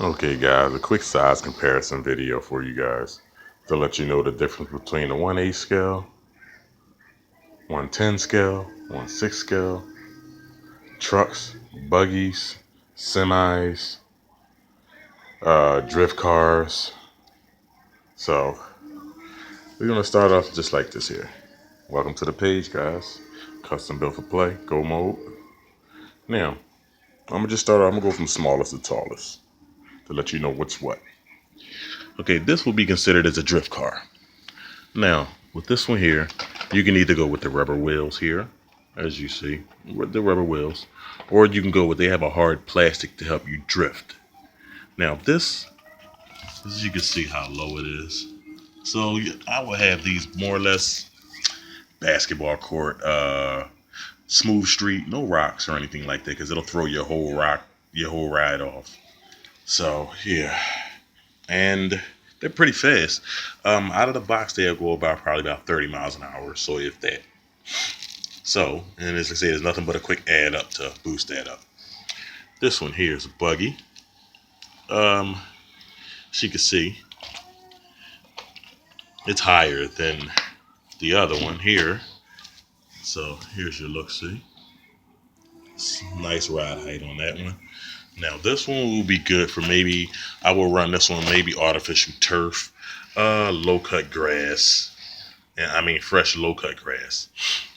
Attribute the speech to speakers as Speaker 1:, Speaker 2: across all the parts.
Speaker 1: Okay guys, a quick size comparison video for you guys to let you know the difference between the 1/8 scale, 1/10 scale, 1/6 scale, trucks, buggies, semis, drift cars. So we're gonna start off just like this here. Welcome to the page guys. Custom built for play, go mode. Now, I'm gonna just start off, I'm gonna go from smallest to tallest to let you know what's what. Okay, this will be considered as a drift car. Now, with this one here, you can either go with the rubber wheels here, as you see, with the rubber wheels, or you can go with, they have a hard plastic to help you drift. Now, this, as you can see how low it is. So I will have these more or less basketball court, smooth street, no rocks or anything like that, because it'll throw your whole ride off. So yeah, and they're pretty fast. Out of the box, they'll go probably about 30 miles an hour, so if that. So, and as I say, there's nothing but a quick add up to boost that up. This one here is a buggy. As you can see, it's higher than the other one here. So here's your look, see. Nice ride height on that one. Now this one will be good for maybe, I will run this one maybe artificial turf, low cut grass, and I mean fresh low cut grass.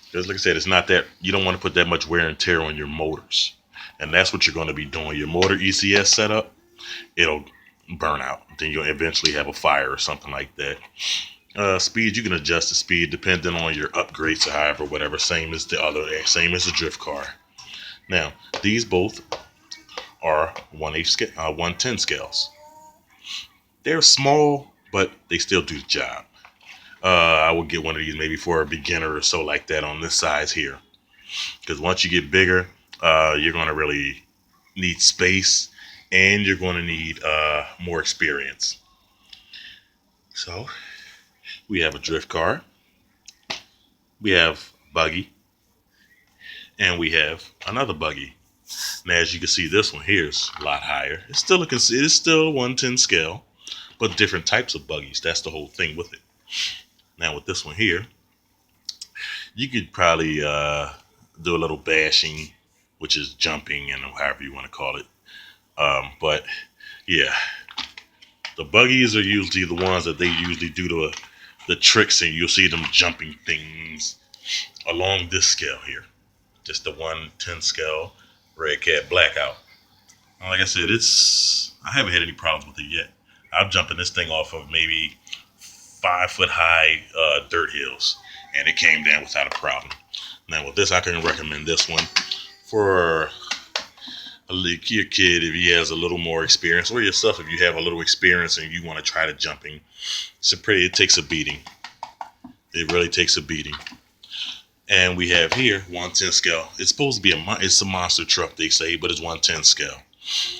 Speaker 1: Because like I said, it's not that, you don't want to put that much wear and tear on your motors. And that's what you're going to be doing. Your motor ECS setup, it'll burn out. Then you'll eventually have a fire or something like that. Speed, you can adjust the speed depending on your upgrades or however, whatever. Same as the drift car. Now, these both are 1/10 scales. They're small, but they still do the job. I will get one of these maybe for a beginner or so like that on this size here. Because once you get bigger, you're going to really need space and you're going to need more experience. So we have a drift car, we have buggy, and we have another buggy. Now, as you can see, this one here is a lot higher. It's still a 1/10 scale, but different types of buggies. That's the whole thing with it. Now, with this one here, you could probably do a little bashing, which is jumping and however you want to call it. But yeah, the buggies are usually the ones that they usually do the tricks, and you'll see them jumping things along this scale here. Just the 1/10 scale, red cat blackout. Like I said, I haven't had any problems with it yet. I'm jumping this thing off of maybe 5 foot high dirt hills, and it came down without a problem. Now with this, I can recommend this one for your kid if he has a little more experience, or yourself if you have a little experience and you want to try the jumping. It takes a beating. It really takes a beating. And we have here 1/10 scale. It's supposed to be it's a monster truck, they say, but it's 1/10 scale.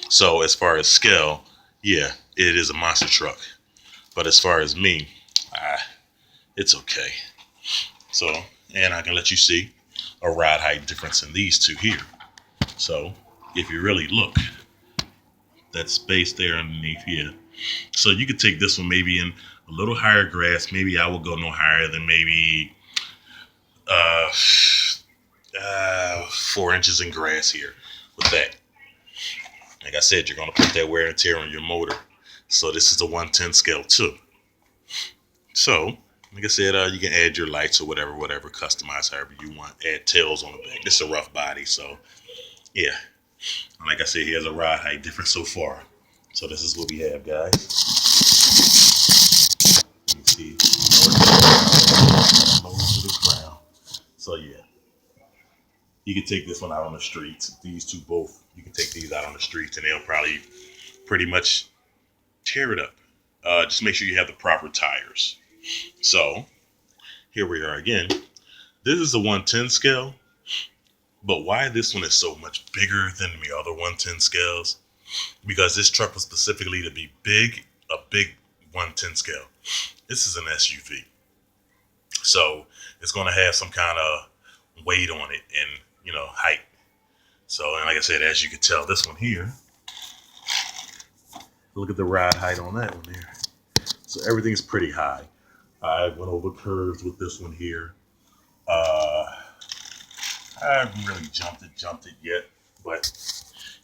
Speaker 1: So as far as scale, yeah, it is a monster truck. But as far as me, it's okay. So, and I can let you see a ride height difference in these two here. So if you really look, that space there underneath here. So you could take this one maybe in a little higher grass. Maybe I will go no higher than maybe 4 inches in grass here with that. Like I said, you're going to put that wear and tear on your motor. So this is the 1/10 scale too. So, like I said, you can add your lights or whatever, customize however you want. Add tails on the back. This is a rough body, so yeah. Like I said, he has a ride height difference so far. So this is what we have, guys. You can see low to the ground. So yeah, you can take this one out on the streets. These two both, you can take these out on the streets, and they'll probably pretty much tear it up. Just make sure you have the proper tires. So here we are again. This is a 1/10 scale, but why this one is so much bigger than the other 1/10 scales? Because this truck was specifically to be a big 1/10 scale. This is an SUV, so it's going to have some kind of weight on it and height. So, and like I said, as you can tell, this one here Look at the ride height on that one there. So everything's pretty high. I went over curves with this one here. I haven't really jumped it yet, but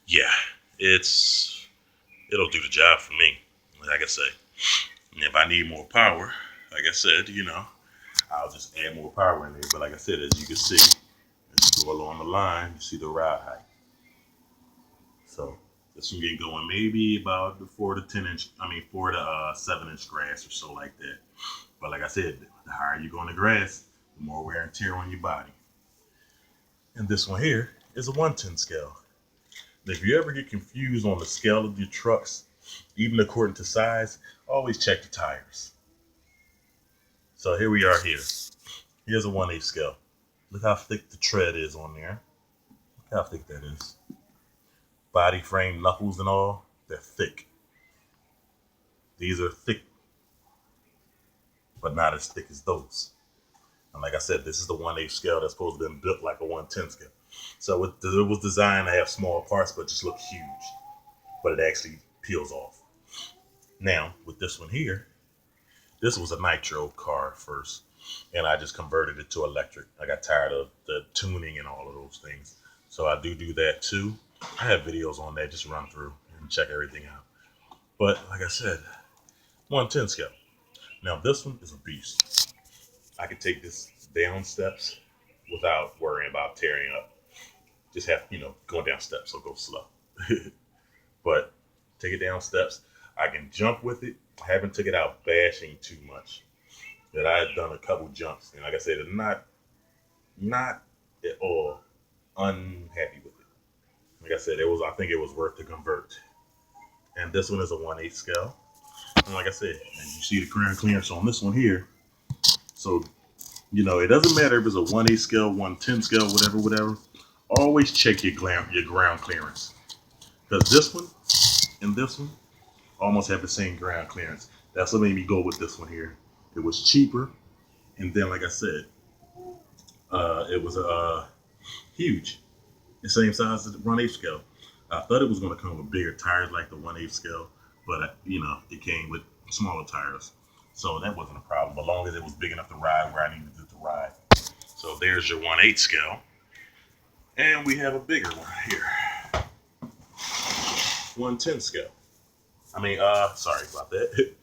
Speaker 1: yeah, it'll do the job for me. Like I say, and if I need more power, like I said, I'll just add more power in there. But like I said, as you can see, as you go along the line, you see the ride height. So this one get going maybe about the 4 to 7 inch grass or so like that. But like I said, the higher you go on the grass, the more wear and tear on your body. And this one here is a 110 scale. Now, if you ever get confused on the scale of your trucks, even according to size, always check the tires. So here we are here. Here's a 1/8 scale. Look how thick the tread is on there. Look how thick that is. Body frame, knuckles and all, they're thick. These are thick, but not as thick as those. And like I said, this is the 1/8 scale that's supposed to be built like a 110 scale. So it was designed to have small parts, but just look huge. But it actually peels off. Now, with this one here, this was a nitro car first, and I just converted it to electric. I got tired of the tuning and all of those things. So I do that too. I have videos on that, just run through and check everything out. But like I said, 110 scale. Now this one is a beast. I can take this down steps without worrying about tearing up. Just have, going down steps, so go slow. But take it down steps. I can jump with it. I haven't took it out bashing too much. That I had done a couple jumps, and like I said, I'm not at all unhappy with it. Like I said, I think it was worth the convert. And this one is a 1/8 scale. And like I said, and you see the ground clearance on this one here. So, it doesn't matter if it's a 1/8 scale, 110 scale, whatever. Always check your ground clearance. Because this one and this one almost have the same ground clearance. That's what made me go with this one here. It was cheaper. And then, like I said, it was huge. The same size as the 1/8 scale. I thought it was going to come with bigger tires like the 1/8 scale, but it came with smaller tires, so that wasn't a problem. As long as it was big enough to ride where I needed it to ride. So there's your 1/8 scale, and we have a bigger one here, 110 scale. Sorry about that.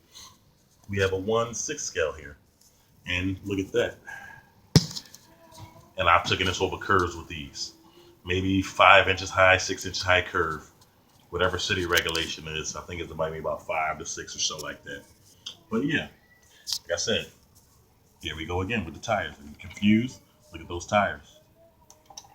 Speaker 1: We have a 1/6 scale here, and look at that. And I've taken this over curves with these. Maybe 5 inches high, 6 inches high curve, whatever city regulation is. I think it's about maybe about 5 to 6 or so like that. But yeah, like I said, here we go again with the tires. Are you confused? Look at those tires.